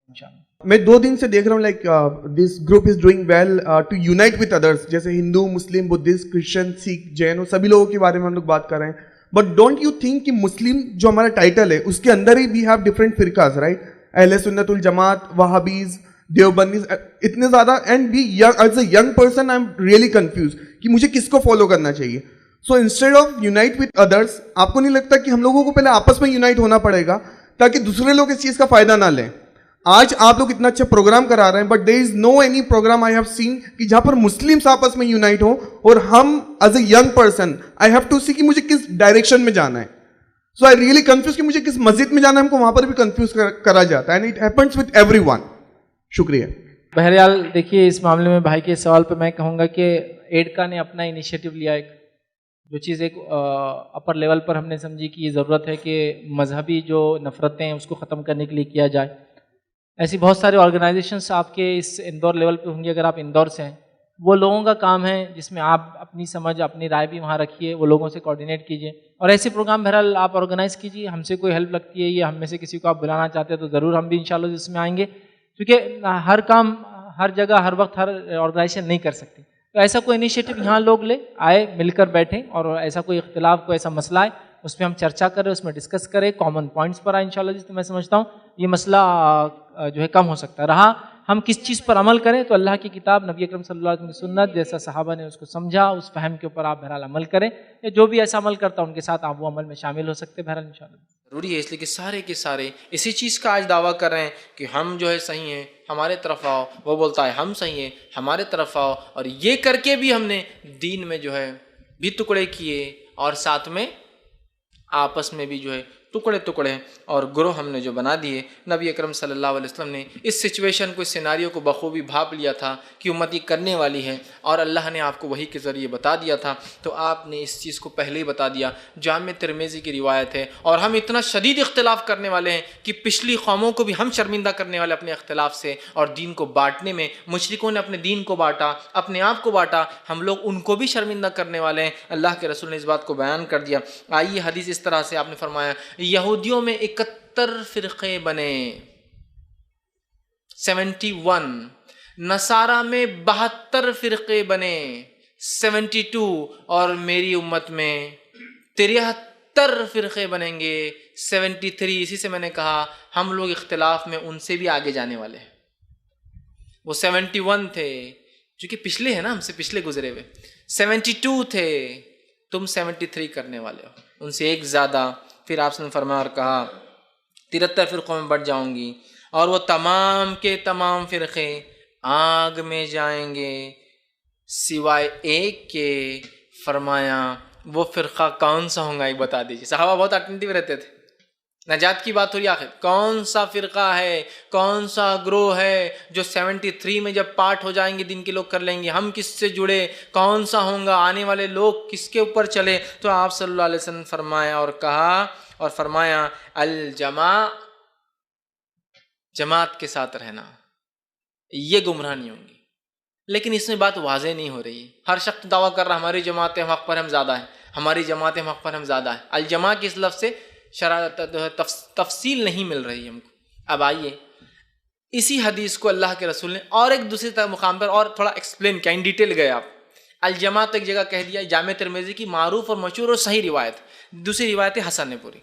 میں 2 دن سے دیکھ رہا ہوں like this group is doing well to unite with others, جیسے ہندو, مسلم, بدھسٹ, کرسچن, سکھ, جین, سبھی لوگوں کے بارے میں ہم لوگ بات کر رہے ہیں. بٹ ڈونٹ یو تھنک کہ مسلم جو ہمارا ٹائٹل ہے اس کے اندر ہی وی ہیو ڈفرنٹ فرقاز, رائٹ؟ اہل سنت الجماعت, وہابیز, دیوبندیز, اتنے زیادہ. And we as a young person I am really confused کہ مجھے کس کو فالو کرنا چاہیے. So instead of unite with others, آپ کو نہیں لگتا کہ ہم لوگوں کو پہلے آپس میں یونائٹ ہونا پڑے گا تاکہ دوسرے لوگ اس چیز کا فائدہ نہ لیں؟ آج آپ لوگ اتنا اچھا پروگرام کرا رہے ہیں, but there is no any programme I have seen کہ جہاں پر مسلمس آپس میں یونائٹ ہوں, اور ہم as a young person I have to see کہ مجھے کس ڈائریکشن میں جانا ہے. سو آئی ریئلی کنفیوز کہ مجھے کس مسجد میں جانا ہے, ہم کو وہاں پر بھی کنفیوز کرا جاتا ہے, and it happens with every one. شکریہ. بہرحال دیکھیے, اس معاملے میں بھائی کے سوال پہ میں کہوں گا کہ ایڈکا نے اپنا انیشیٹو لیا, ایک جو چیز ایک اپر لیول پر ہم نے سمجھی کہ یہ ضرورت ہے کہ مذہبی جو نفرتیں ہیں اس کو ختم کرنے کے لیے کیا جائے. ایسی بہت سارے آرگنائزیشنس آپ کے اس اندور لیول پہ ہوں گی, اگر آپ اندور سے ہیں. وہ لوگوں کا کام ہے جس میں آپ اپنی سمجھ, اپنی رائے بھی وہاں رکھیے, وہ لوگوں سے کوآرڈینیٹ کیجیے, اور ایسے پروگرام بہرحال آپ آرگنائز کیجیے. ہم سے کوئی ہیلپ لگتی ہے یا ہم میں سے کسی کو آپ بلانا چاہتے ہیں تو ضرور ہم بھی انشاءاللہ اس میں آئیں گے, کیونکہ ہر کام ہر جگہ ہر وقت ہر آرگنائزیشن نہیں کر سکتی. تو ایسا کوئی انیشیٹو یہاں لوگ لے آئے, مل کر بیٹھیں, اور ایسا کوئی اختلاف, کوئی ایسا مسئلہ ہے اس پہ ہم چرچا کریں, اس میں ڈسکس کریں, کامن پوائنٹس پر آئے انشاءاللہ. جس تو میں سمجھتا ہوں یہ مسئلہ جو ہے کم ہو سکتا ہے. رہا ہم کس چیز پر عمل کریں, تو اللہ کی کتاب, نبی اکرم صلی اللہ علیہ وسلم کی سنت, جیسا صحابہ نے اس کو سمجھا, اس فہم کے اوپر آپ بہرحال عمل کریں, یا جو بھی ایسا عمل کرتا ان کے ساتھ آپ وہ عمل میں شامل ہو سکتے ہیں بہرحال انشاءاللہ. ضروری ہے, اس لیے کہ سارے کے سارے اسی چیز کا آج دعویٰ کر رہے ہیں کہ ہم جو ہے صحیح ہیں, ہمارے طرف آؤ. وہ بولتا ہے ہم صحیح ہیں, ہمارے طرف آؤ. اور یہ کر کے بھی ہم نے دین میں جو ہے بھی ٹکڑے کیے, اور ساتھ میں آپس میں بھی جو ہے ٹکڑے اور گروہ ہم نے جو بنا دیے. نبی اکرم صلی اللہ علیہ وسلم نے اس سچویشن کو, اس سیناریو کو بخوبی بھاپ لیا تھا کہ امت یہ کرنے والی ہے, اور اللہ نے آپ کو وحی کے ذریعے بتا دیا تھا. تو آپ نے اس چیز کو پہلے ہی بتا دیا. جامع ترمذی کی روایت ہے, اور ہم اتنا شدید اختلاف کرنے والے ہیں کہ پچھلی قوموں کو بھی ہم شرمندہ کرنے والے اپنے اختلاف سے, اور دین کو بانٹنے میں. مشرکوں نے اپنے دین کو بانٹا, اپنے آپ کو بانٹا, ہم لوگ ان کو بھی شرمندہ کرنے والے ہیں. اللہ کے رسول نے اس بات کو بیان کر دیا. آئیے حدیث اس طرح سے آپ نے فرمایا, یہودیوں میں 71 فرقے بنے, 71. نصارہ میں 72 فرقے بنے, 72. اور میری امت میں 73 فرقے بنیں گے, 73. اسی سے میں نے کہا ہم لوگ اختلاف میں ان سے بھی آگے جانے والے ہیں. وہ 71 تھے جو کہ پچھلے ہیں نا, ہم سے پچھلے گزرے ہوئے. 72 تھے, تم 73 کرنے والے ہو, ان سے ایک زیادہ. پھر آپ نے فرمایا اور کہا 73 فرقوں میں بٹ جاؤں گی, اور وہ تمام کے تمام فرقے آگ میں جائیں گے سوائے ایک کے. فرمایا وہ فرقہ کون سا ہوگا, ایک بتا دیجیے. صحابہ بہت اٹینٹیو رہتے تھے. نجات کی بات ہو رہی, آخر کون سا فرقہ ہے, کون سا گروہ ہے جو 73 میں جب پارٹ ہو جائیں گے دن کے لوگ کر لیں گے, ہم کس سے جڑے, کون سا ہوں گا, آنے والے لوگ کس کے اوپر چلے. تو آپ صلی اللہ علیہ وسلم فرمایا اور کہا اور فرمایا جماعت کے ساتھ رہنا, یہ گمراہ نہیں ہوں گی. لیکن اس میں بات واضح نہیں ہو رہی. ہر شخص دعویٰ کر رہا ہماری جماعت حق پر ہم زیادہ ہیں, ہماری جماعت حق پر ہم زیادہ ہیں. الجماع کے اس لفظ سے تفصیل نہیں مل رہی ہم کو. اب آئیے اسی حدیث کو اللہ کے رسول نے اور ایک دوسرے مقام پر اور تھوڑا ایکسپلین کیا, ان ڈیٹیل گئے آپ. الجماع تو ایک جگہ کہہ دیا, جامع ترمذی کی معروف اور مشہور اور صحیح روایت. دوسری روایت حسن پوری,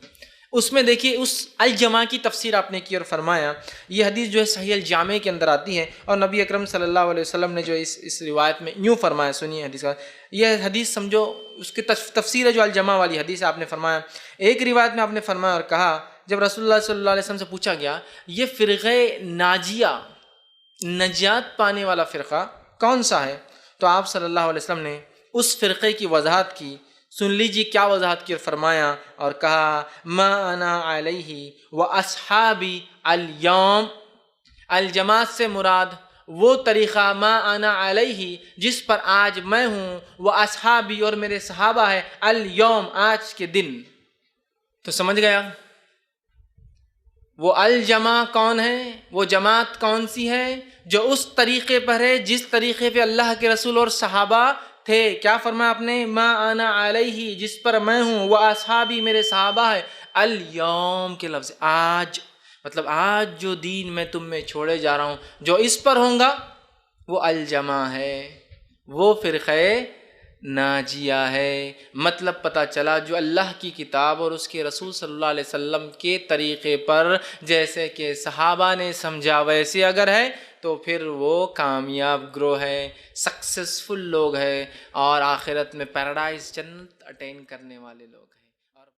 اس میں دیکھیے اس الجماع کی تفسیر آپ نے کی اور فرمایا یہ حدیث جو ہے صحیح الجامع کے اندر آتی ہے, اور نبی اکرم صلی اللہ علیہ وسلم نے جو اس روایت میں یوں فرمایا, سنیے حدیث کا. یہ حدیث سمجھو اس کی تفسیر ہے جو الجماع والی حدیث آپ نے فرمایا. ایک روایت میں آپ نے فرمایا اور کہا, جب رسول اللہ صلی اللہ علیہ وسلم سے پوچھا گیا یہ فرقہ ناجیہ, نجات پانے والا فرقہ کون سا ہے, تو آپ صلی اللہ علیہ وسلم نے اس فرقے کی وضاحت کی. سن لیجیے کیا وضاحت کی, اور فرمایا اور کہا ما انا علیہ و اصحابی اليوم. الجماعت سے مراد وہ طریقہ ما انا علیہ جس پر آج میں ہوں, وہ اصحابی اور میرے صحابہ ہے, اليوم آج کے دن. تو سمجھ گیا وہ الجماع کون ہے, وہ جماعت کون سی ہے جو اس طریقے پر ہے جس طریقے پہ اللہ کے رسول اور صحابہ تھے. کیا فرمایا آپ نے, ما انا علیہ جس پر میں ہوں, وہ اصحابی میرے صحابہ ہے, اليوم کے لفظ آج. مطلب آج جو دین میں تم میں چھوڑے جا رہا ہوں جو اس پر ہوں گا وہ الجمع ہے، وہ فرقہ ناجیہ ہے۔ مطلب پتہ چلا جو اللہ کی کتاب اور اس کے رسول صلی اللہ علیہ وسلم کے طریقے پر جیسے کہ صحابہ نے سمجھا ویسے اگر ہے تو پھر وہ کامیاب گروہ ہے، سکسیسفل لوگ ہیں اور آخرت میں پیراڈائز جنت اٹین کرنے والے لوگ ہیں۔